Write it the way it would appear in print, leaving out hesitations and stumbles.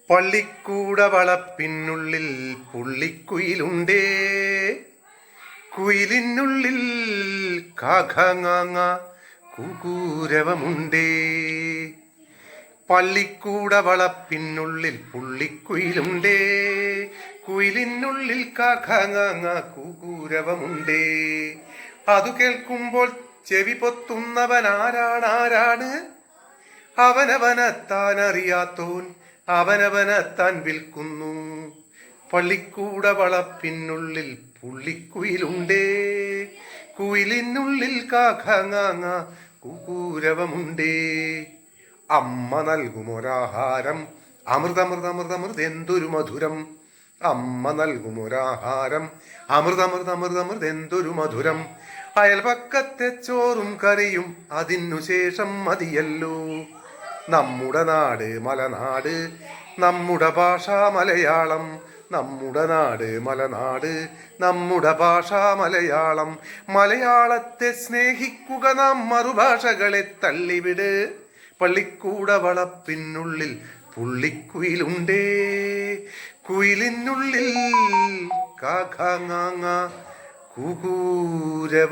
പള്ളിക്കൂട വളപ്പിനുള്ളിൽ പുള്ളിക്കുയിലുണ്ടേ, കുയിലിനുള്ളിൽ കാഖാങ്ങാങ്ങ കുകൂരവമുണ്ടേ. പള്ളിക്കൂട വളപ്പിനുള്ളിൽ പുള്ളിക്കുയിലുണ്ടേ, കുയിലിനുള്ളിൽ കാഖാങ്ങാങ്ങ കുകൂരവമുണ്ടേ. അതു കേൾക്കുമ്പോൾ ചെവി പൊത്തുന്നവൻ ആരാണ്? അവനവനെത്താൻ അറിയാത്തോൻ അവനവനെത്താൻ വിൽക്കുന്നു. പള്ളിക്കൂട വളപ്പിനുള്ളിൽ പുള്ളിക്കുയിലുണ്ടേ, കുയിലിനുള്ളിൽ കാഖാങ്ങാങ്ങ കുകൂരവമുണ്ടേ. അമ്മ നൽകുമൊരാഹാരം അമൃതമൃതമൃതമൃതെന്തൊരു മധുരം. അമ്മ നൽകുമൊരാഹാരം അമൃതമൃതമൃതമൃതെന്തൊരു മധുരം. അയൽപക്കത്തെ ചോറും കറിയും അതിനു ശേഷം മതിയല്ലോ. നമ്മുടെ നാട് മലനാട്, നമ്മുടെ ഭാഷ മലയാളം. നമ്മുടെ നാട് മലനാട്, നമ്മുടെ ഭാഷ മലയാളം. മലയാളത്തെ സ്നേഹിക്കുക, നാം മറുഭാഷകളെ തള്ളിവിട്. പള്ളിക്കൂട വളപ്പിനുള്ളിൽ പുള്ളിക്കുയിലുണ്ടേ, കുയിലിനുള്ളിൽ കാഖാങ്ങാങ്ങ കുകൂരവമുണ്ടേ.